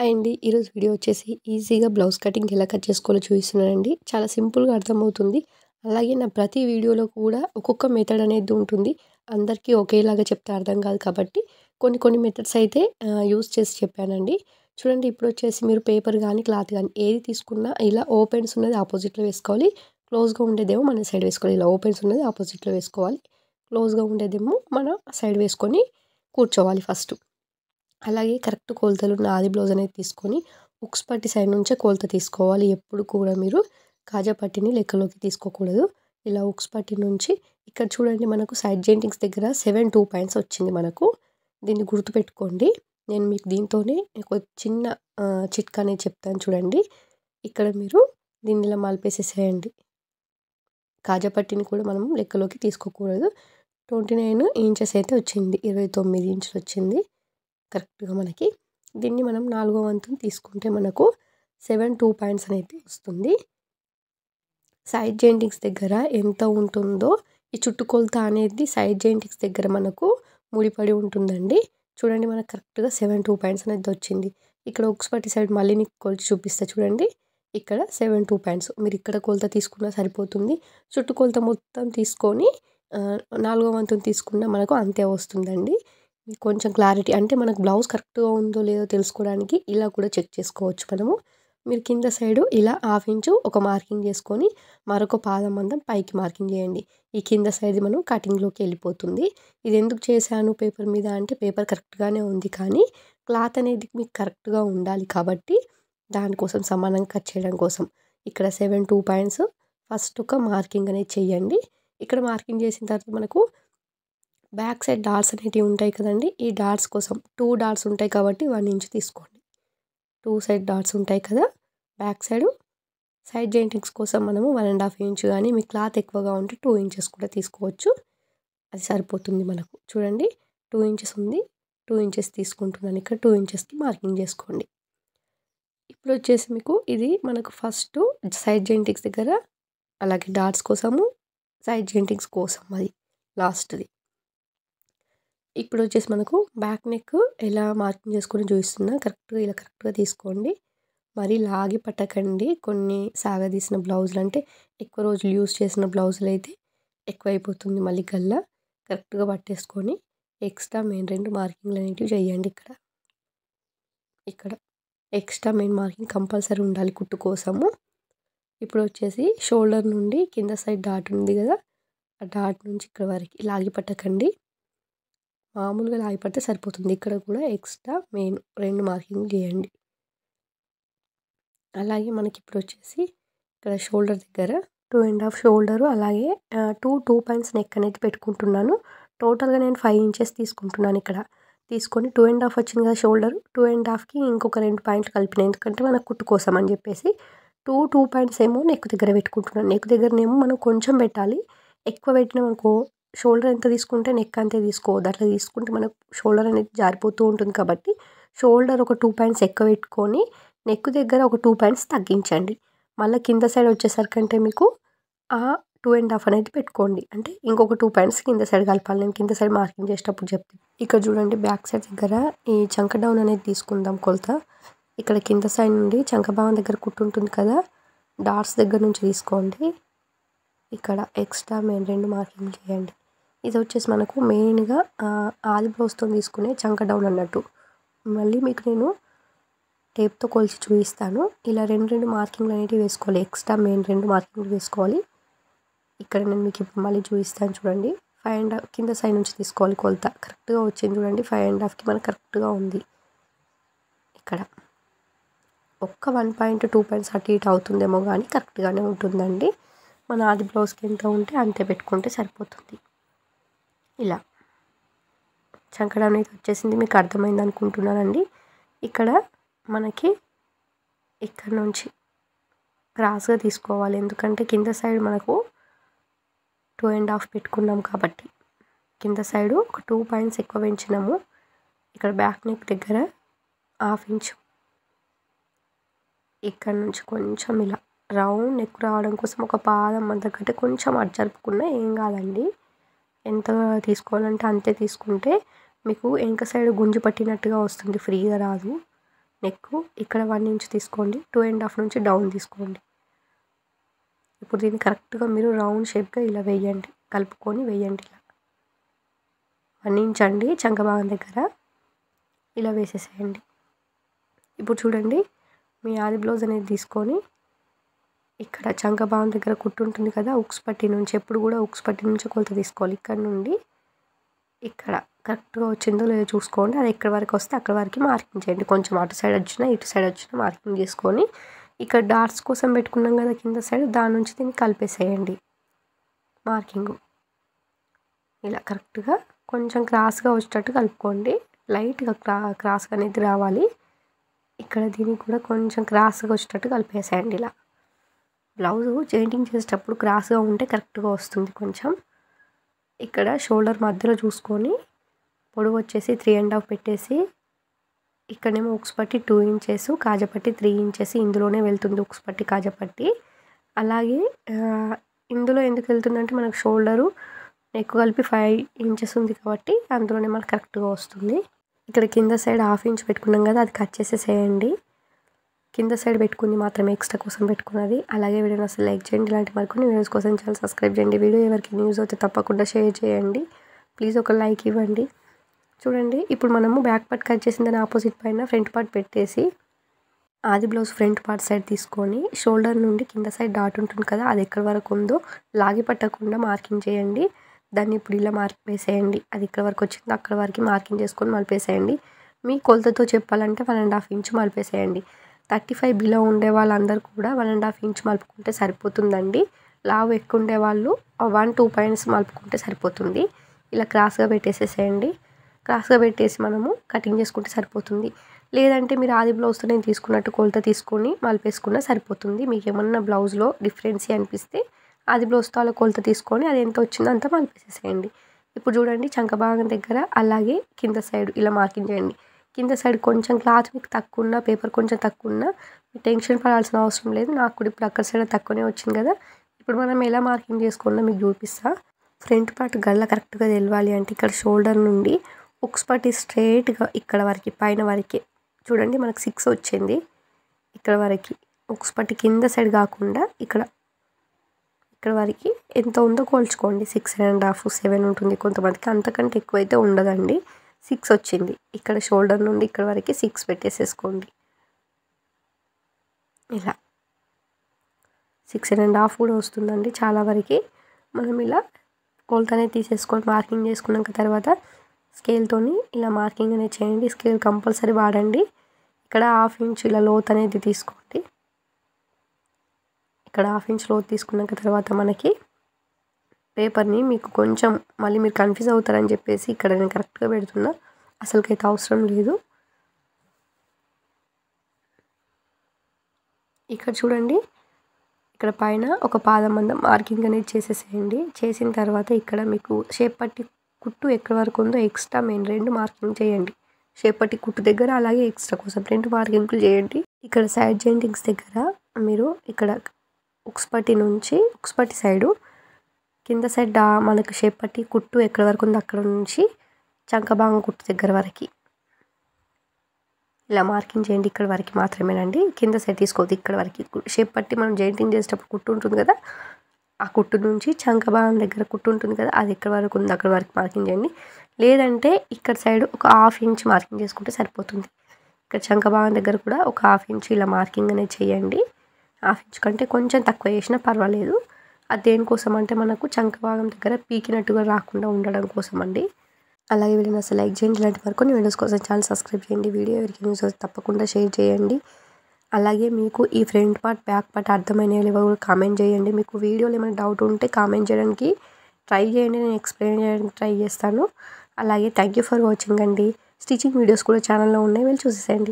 Hi అండి. ఈరోజు video వచ్చేసి ఈజీగా బ్లౌజ్ కటింగ్ ఎలా కట్ చేసుకోవాలో చూపిస్తున్నానండి. చాలా సింపుల్‌గా అర్థమవుతుంది. అలాగే నా ప్రతి వీడియోలో కూడా ఒక్కొక్క మెథడ్ అనేది ఉంటుంది. అందరికీ ఒకేలాగా చెప్తే అర్థం కాదు కాబట్టి కొన్ని మెథడ్స్ అయితే యూజ్ చేసి చెప్పానండి. చూడండి ఇప్పుడొచ్చేసి మీరు పేపర్ గానీ, క్లాత్ గానీ ఏది తీసుకున్నా ఇలా ఓపెన్స్ ఉన్నది ఆపోజిట్‌లో వేసుకోవాలి. క్లోజ్‌గా ఉండేదేమో మన సైడ్ వేసుకోవాలి. ఇలా ఓపెన్స్ ఉన్నది ఆపోజిట్‌లో వేసుకోవాలి. క్లోజ్‌గా ఉండేదేమో మన సైడ్ వేసుకొని కూర్చోవాలి ఫస్ట్. అలాగే కరెక్ట్ కొలతలున్న ఆది బ్లౌజ్ అనేది తీసుకొని ఉక్స్ పట్టి సైడ్ నుంచే కొలత తీసుకోవాలి. ఎప్పుడు కూడా మీరు కాజా పట్టిని లెక్కలోకి తీసుకోకూడదు. ఇలా ఉక్స్ పట్టి నుంచి ఇక్కడ చూడండి మనకు సైడ్ జాయింటింగ్స్ దగ్గర 7 2 పాయింట్స్ వచ్చింది మనకు. దీన్ని గుర్తుపెట్టుకోండి. నేను మీకు దీంతోనే ఒక చిన్న చిట్కా అనేది చెప్తాను చూడండి. ఇక్కడ మీరు దీన్ని ఇలా మలిపేసేసేయండి. కాజా పట్టిని కూడా మనం లెక్కలోకి తీసుకోకూడదు. 29 ఇంచెస్ అయితే వచ్చింది. 29 ఇంచులు వచ్చింది కరెక్ట్‌గా మనకి. దీన్ని మనం 4వ వంతుని తీసుకుంటే మనకు 7 2 పాయింట్స్ అనేది వస్తుంది. సైడ్ జాయింటింగ్స్ దగ్గర ఎంత ఉంటుందో ఈ చుట్టుకొలత అనేది సైడ్ జాయింటింగ్స్ దగ్గర మనకు ముడిపడి ఉంటుందండి. చూడండి మనకు కరెక్ట్‌గా 7 2 పాయింట్స్ అనేది వచ్చింది. ఇక్కడ ఉక్స్ పట్టి సైడ్ మళ్ళీ నీకు కొలిచి చూపిస్తా చూడండి. ఇక్కడ 7 2 పాయింట్స్ మీరు ఇక్కడ కొలత తీసుకున్నా సరిపోతుంది. చుట్టుకొలత మొత్తం తీసుకొని 4వ వంతుని తీసుకున్నా మనకు అంతే వస్తుందండి. కొంచెం క్లారిటీ అంటే మనకు బ్లౌజ్ కరెక్ట్‌గా ఉందో లేదో తెలుసుకోవడానికి ఇలా కూడా చెక్ చేసుకోవచ్చు మనము. మీరు కింద సైడు ఇలా హాఫ్ ఇంచు ఒక మార్కింగ్ చేసుకొని మరొక పాదం మందం పైకి మార్కింగ్ చేయండి. ఈ కింద సైడ్‌ది మనం కటింగ్‌లోకి వెళ్ళిపోతుంది. ఇది ఎందుకు చేశాను పేపర్ మీద అంటే పేపర్ కరెక్ట్‌గానే ఉంది కానీ క్లాత్ అనేది మీకు కరెక్ట్‌గా ఉండాలి కాబట్టి దానికోసం సమానంగా కట్ చేయడం కోసం. ఇక్కడ 7 2 పాయింట్స్ ఫస్ట్ ఒక మార్కింగ్ అనేది చేయండి. ఇక్కడ మార్కింగ్ చేసిన తర్వాత మనకు బ్యాక్ సైడ్ డాట్స్ అనేటివి ఉంటాయి కదండీ! ఈ డాట్స్ కోసం 2 డాట్స్ ఉంటాయి కాబట్టి 1 ఇంచ్ తీసుకోండి. 2 సైడ్ డాట్స్ ఉంటాయి కదా! బ్యాక్ సైడ్ జాయింటింగ్స్ కోసం మనము 1 ½ ఇంచ్ గానీ మీ క్లాత్ ఎక్కువగా ఉంటే 2 ఇంచెస్ కూడా తీసుకోవచ్చు. అది సరిపోతుంది మనకు. చూడండి 2 ఇంచెస్ ఉంది. 2 ఇంచెస్ తీసుకుంటున్నాను. ఇక్కడ 2 ఇంచెస్‌కి మార్కింగ్ చేసుకోండి. ఇప్పుడొచ్చేసి మీకు ఇది మనకు ఫస్ట్ సైడ్ జాయింటింగ్స్ దగ్గర అలాగే డాట్స్ కోసము, సైడ్ జాయింటింగ్స్ కోసం అది లాస్ట్‌ది. ఇప్పుడొచ్చేసి మనకు బ్యాక్ నెక్ ఎలా మార్కింగ్ చేసుకొని చూపిస్తున్నా కరెక్ట్‌గా తీసుకోండి. మరీ లాగి పట్టకండి. కొన్ని సాగదీసిన బ్లౌజులు అంటే ఎక్కువ రోజులు యూజ్ చేసిన బ్లౌజులైతే ఎక్కువైపోతుంది మళ్ళీ గల్ల. కరెక్ట్‌గా పట్టేసుకొని ఎక్స్ట్రా మెయిన్ 2 మార్కింగ్‌లు అనేటివి చేయండి ఇక్కడ. ఇక్కడ ఎక్స్ట్రా మెయిన్ మార్కింగ్ కంపల్సరీ ఉండాలి కుట్టు కోసము. ఇప్పుడొచ్చేసి షోల్డర్ నుండి కింద సైడ్ డాట్ ఉంది కదా! ఆ డాట్ నుంచి ఇక్కడ వరకి లాగి పట్టకండి. మామూలుగా లాగి పడితే సరిపోతుంది. ఇక్కడ కూడా ఎక్స్ట్రా మెయిన్ 2 మార్కింగ్‌లు చేయండి. అలాగే మనకి ఇప్పుడొచ్చేసి ఇక్కడ షోల్డర్ దగ్గర 2 ½ షోల్డరు అలాగే 2 పాయింట్స్ నెక్ అనేది పెట్టుకుంటున్నాను. టోటల్‌గా నేను 5 ఇంచెస్ తీసుకుంటున్నాను ఇక్కడ. తీసుకొని 2 ½ వచ్చింది కదా షోల్డరు. 2 ½ ఇంకొక 2 పాయింట్లు కలిపిన. ఎందుకంటే మన కుట్టు కోసం అని చెప్పేసి 2 పాయింట్స్ ఏమో నెక్ దగ్గర పెట్టుకుంటున్నాను. నెక్ దగ్గరనేమో మనం కొంచెం పెట్టాలి. ఎక్కువ పెట్టినామనుకో షోల్డర్ ఎంత తీసుకుంటే నెక్ అంతే తీసుకోవద్దు. అట్లా తీసుకుంటే మనకు షోల్డర్ అనేది జారిపోతూ ఉంటుంది కాబట్టి షోల్డర్ ఒక 2 పాయింట్స్ ఎక్కువ పెట్టుకొని నెక్ దగ్గర ఒక 2 పాయింట్స్ తగ్గించండి. మళ్ళీ కింద సైడ్ వచ్చేసరికంటే మీకు ఆ 2 ½ అనేది పెట్టుకోండి. అంటే ఇంకొక 2 పాయింట్స్ కింద సైడ్ కలపాలి. నేను కింద సైడ్ మార్కింగ్ చేసేటప్పుడు చెప్తాను. ఇక్కడ చూడండి బ్యాక్ సైడ్ దగ్గర ఈ చంక డౌన్ అనేది తీసుకుందాం కొలత. ఇక్కడ కింద సైడ్ నుండి చంక భాగం దగ్గర కుట్టు ఉంటుంది కదా! డాట్స్ దగ్గర నుంచి తీసుకోండి. ఇక్కడ ఎక్స్ట్రా మెయిన్ 2 మార్కింగ్‌లు చేయండి. ఇది వచ్చేసి మనకు మెయిన్‌గా ఆది బ్లౌజ్‌తో తీసుకునే చంక డౌన్ అన్నట్టు. మళ్ళీ మీకు నేను టేప్‌తో కొలిచి చూపిస్తాను. ఇలా 2 మార్కింగ్‌లు అనేటివి వేసుకోవాలి. ఎక్స్ట్రా మెయిన్ 2 మార్కింగ్‌లు వేసుకోవాలి. ఇక్కడ నేను మీకు ఇప్పుడు మళ్ళీ చూపిస్తాను చూడండి. 5 ½ కింద సైడ్ నుంచి తీసుకోవాలి కొలత. కరెక్ట్‌గా వచ్చింది చూడండి. 5 ½ మనకు కరెక్ట్‌గా ఉంది. ఇక్కడ ఒక్క 1 పాయింట్ 2 పాయింట్స్ అటు ఇటు అవుతుందేమో కానీ కరెక్ట్‌గానే ఉంటుందండి. మన ఆది బ్లౌజ్‌కి ఎంత ఉంటే అంతే పెట్టుకుంటే సరిపోతుంది. ఇలా చంక డౌన్ అయితే వచ్చేసింది. మీకు అర్థమైంది అనుకుంటున్నానండి. ఇక్కడ మనకి ఇక్కడ నుంచి క్రాస్‌గా తీసుకోవాలి. ఎందుకంటే కింద సైడ్ మనకు 2 ½ పెట్టుకున్నాం కాబట్టి. కింద సైడు ఒక 2 పాయింట్స్ ఎక్కువ పెంచినాము. ఇక్కడ బ్యాక్ నెక్ దగ్గర హాఫ్ ఇంచు ఇక్కడ నుంచి కొంచెం ఇలా రౌండ్ నెక్ రావడం కోసం ఒక పాదం అంత కంటే కొంచెం అటు జరుపుకున్నా ఏం కాదండి. ఎంత తీసుకోవాలంటే అంతే తీసుకుంటే మీకు వెనక సైడ్ గుంజు పట్టినట్టుగా వస్తుంది. ఫ్రీగా రాదు. నెక్ ఇక్కడ 1 ఇంచ్ తీసుకోండి, 2.5 నుంచి డౌన్ తీసుకోండి. ఇప్పుడు దీన్ని కరెక్ట్గా మీరు రౌండ్ షేప్గా ఇలా వేయండి, కలుపుకొని వేయండి. ఇలా 1 ఇంచ్ అండి చంక భాగం దగ్గర ఇలా వేసేసేయండి. ఇప్పుడు చూడండి, మీ ఆది బ్లౌజ్ అనేది తీసుకొని ఇక్కడ చంక భాగం దగ్గర కుట్టు ఉంటుంది కదా, ఉక్స్ పట్టి నుంచి ఎప్పుడు కూడా ఉక్స్ పట్టి నుంచి కొలత తీసుకోవాలి. ఇక్కడ నుండి ఇక్కడ కరెక్ట్గా వచ్చిందో లేదో చూసుకోండి. అది ఎక్కడి వరకు వస్తే అక్కడ వరకు మార్కింగ్ చేయండి. కొంచెం అటు సైడ్ వచ్చినా ఇటు సైడ్ వచ్చినా మార్కింగ్ చేసుకొని ఇక్కడ డాట్స్ కోసం పెట్టుకున్నాం కదా కింద సైడ్, దాని నుంచి దీన్ని కలిపేసేయండి. మార్కింగ్ ఇలా కరెక్ట్గా కొంచెం క్రాస్గా వచ్చేటట్టు కలుపుకోండి. లైట్గా క్రాస్గా అనేది రావాలి. ఇక్కడ దీనికి కూడా కొంచెం క్రాస్గా వచ్చేటట్టు కలిపేసేయండి. ఇలా బ్లౌజు జాయింటింగ్ చేసేటప్పుడు క్రాస్గా ఉంటే కరెక్ట్గా వస్తుంది. కొంచెం ఇక్కడ షోల్డర్ మధ్యలో చూసుకొని పొడవు వచ్చేసి 3.5 పెట్టేసి, ఇక్కడేమో ఉక్స్ పట్టి 2 ఇంచెస్, కాజపట్టి 3 ఇంచెస్ ఇందులోనే వెళ్తుంది ఉక్స్ పట్టి కాజపట్టి. అలాగే ఇందులో ఎందుకు వెళ్తుందంటే మనకు షోల్డరు నెక్ కలిపి 5 ఇంచెస్ ఉంది కాబట్టి అందులోనే మనకు కరెక్ట్గా వస్తుంది. ఇక్కడ కింద సైడ్ 1/2 ఇంచ్ పెట్టుకున్నాం కదా, అది కట్ చేసేసేయండి. కింద సైడ్ పెట్టుకుంది మాత్రమే ఎక్స్ట్రా కోసం పెట్టుకున్నది. అలాగే వీడియోని అసలు లైక్ చేయండి. ఇలాంటి మరికొన్ని వీడియోస్ కోసం ఛానల్ సబ్స్క్రైబ్ చేయండి. వీడియో ఎవరికి న్యూస్ అయితే తప్పకుండా షేర్ చేయండి. ప్లీజ్ ఒక లైక్ ఇవ్వండి. చూడండి, ఇప్పుడు మనము బ్యాక్ పార్ట్ కట్ చేసిన దాని ఆపోజిట్ పైన ఫ్రంట్ పార్ట్ పెట్టేసి ఆది బ్లౌజ్ ఫ్రంట్ పార్ట్ సైడ్ తీసుకొని షోల్డర్ నుండి కింద సైడ్ డాట్ ఉంటుంది కదా, అది ఎక్కడి వరకు ఉందో లాగి పట్టకుండా మార్కింగ్ చేయండి. దాన్ని ఇప్పుడు ఇలా మార్క్ వేసేయండి. అది ఎక్కడి వరకు వచ్చిందో అక్కడ వరకు మార్కింగ్ చేసుకొని మలిపేసేయండి. మీ కొలతతో చెప్పాలంటే 1.5 ఇంచ్ మలిపేసేయండి. 35 బిలో ఉండే వాళ్ళందరూ కూడా 1.5 ఇంచ్ మలుపుకుంటే సరిపోతుందండి. లావు ఎక్కువ ఉండే వాళ్ళు 1-2 పాయింట్స్ మలుపుకుంటే సరిపోతుంది. ఇలా క్రాస్గా పెట్టేసేసేయండి. క్రాస్గా పెట్టేసి మనము కటింగ్ చేసుకుంటే సరిపోతుంది. లేదంటే మీరు ఆది బ్లౌజ్తో నేను తీసుకున్నట్టు కొలత తీసుకొని మలిపేసుకున్నా సరిపోతుంది. మీకు ఏమన్నా బ్లౌజ్లో డిఫరెన్సీ అనిపిస్తే ఆది బ్లౌజ్తో అలా కొలత తీసుకొని అది ఎంత వచ్చిందో అంతా మలిపేసేసేయండి. ఇప్పుడు చూడండి, చంక భాగం దగ్గర అలాగే కింద సైడ్ ఇలా మార్కింగ్ చేయండి. కింద సైడ్ కొంచెం క్లాత్ మీకు తక్కువ ఉన్న, పేపర్ కొంచెం తక్కువ ఉన్న టెన్షన్ పడాల్సిన అవసరం లేదు. నాకు కూడా ఇప్పుడు అక్కడ సైడ్ తక్కువనే వచ్చింది కదా. ఇప్పుడు మనం ఎలా మార్కింగ్ చేసుకున్నా మీకు చూపిస్తా. ఫ్రంట్ పార్ట్ గల్ల కరెక్ట్గా తెలవాలి అంటే ఇక్కడ షోల్డర్ నుండి ఉక్స్ పట్టి స్ట్రైట్గా ఇక్కడ వరకు పైన వరకే చూడండి, మనకు 6 వచ్చింది. ఇక్కడ వరకు ఉక్స్ పట్టి కింద సైడ్ కాకుండా ఇక్కడ వరకు ఎంత ఉందో కోల్చుకోండి. 6.5, 7 ఉంటుంది కొంతమందికి, అంతకంటే ఎక్కువైతే ఉండదండి. 6 వచ్చింది. ఇక్కడ షోల్డర్ నుండి ఇక్కడ వరకు 6 పెట్టేసేసుకోండి. ఇలా 6.5 కూడా వస్తుందండి చాలా వరకు. మనం ఇలా కొలత అనేది తీసేసుకొని మార్కింగ్ చేసుకున్నాక తర్వాత స్కేల్తోని ఇలా మార్కింగ్ అనేది చేయండి. స్కేల్ కంపల్సరీ వాడండి. ఇక్కడ 1/2 ఇంచ్ ఇలా లోత్ అనేది తీసుకోండి. ఇక్కడ 1/2 ఇంచ్ లోతు తీసుకున్నాక తర్వాత మనకి పేపర్ని మీకు కొంచెం మళ్ళీ మీరు కన్ఫ్యూజ్ అవుతారని చెప్పేసి ఇక్కడ నేను కరెక్ట్గా పెడుతున్నా, అసలుకైతే అవసరం లేదు. ఇక్కడ చూడండి, ఇక్కడ పైన ఒక పాదం మందం మార్కింగ్ అనేది చేసేసేయండి. చేసిన తర్వాత ఇక్కడ మీకు షేప్ పట్టి కుట్టు ఎక్కడి వరకు ఉందో ఎక్స్ట్రా మెయిన్ 2 మార్కింగ్ చేయండి. షేప్ పట్టి కుట్టు దగ్గర అలాగే ఎక్స్ట్రా కోసం 2 మార్కింగ్లు చేయండి. ఇక్కడ సైడ్ జాయింటింగ్స్ దగ్గర మీరు ఇక్కడ ఉక్స్ పట్టి నుంచి ఉక్స్ పట్టి సైడు కింద సైడ్ మనకు షేప్ పట్టి కుట్టు ఎక్కడి వరకు ఉందో అక్కడ నుంచి చంక భాగం కుట్టు దగ్గర వరకు ఇలా మార్కింగ్ చేయండి. ఇక్కడ వరకు మాత్రమేనండి, కింద సైడ్ తీసుకోవద్దు. ఇక్కడ వరకు షేప్ పట్టి మనం జాయింటింగ్ చేసేటప్పుడు కుట్టు ఉంటుంది కదా, ఆ కుట్టు నుంచి చంక భాగం దగ్గర కుట్టు ఉంటుంది కదా, అది ఎక్కడి వరకు ఉందో అక్కడ వరకు మార్కింగ్ చేయండి. లేదంటే ఇక్కడ సైడ్ ఒక 1/2 ఇంచ్ మార్కింగ్ చేసుకుంటే సరిపోతుంది. ఇక్కడ చంక భాగం దగ్గర కూడా ఒక 1/2 ఇంచ్ ఇలా మార్కింగ్ అనేది చేయండి. 1/2 ఇంచ్ కంటే కొంచెం తక్కువ చేసినా పర్వాలేదు. అది దేనికోసం అంటే మనకు చంక భాగం దగ్గర పీకినట్టుగా రాకుండా ఉండడం కోసం అండి. అలాగే వీడియోని అసలు లైక్ చేయండి. ఇలాంటి మరికొన్ని వీడియోస్ కోసం ఛానల్ సబ్స్క్రైబ్ చేయండి. వీడియో ఎవరికి న్యూస్ తప్పకుండా షేర్ చేయండి. అలాగే మీకు ఈ ఫ్రంట్ పార్ట్ బ్యాక్ పార్ట్ అర్థమైన కూడా కామెంట్ చేయండి. మీకు వీడియోలో ఏమైనా డౌట్ ఉంటే కామెంట్ చేయడానికి ట్రై చేయండి, నేను ఎక్స్ప్లెయిన్ చేయడానికి ట్రై చేస్తాను. అలాగే థ్యాంక్ యూ ఫర్ వాచింగ్ అండి. స్టిచింగ్ వీడియోస్ కూడా ఛానల్లో ఉన్నాయి, వెళ్ళి చూసేయండి.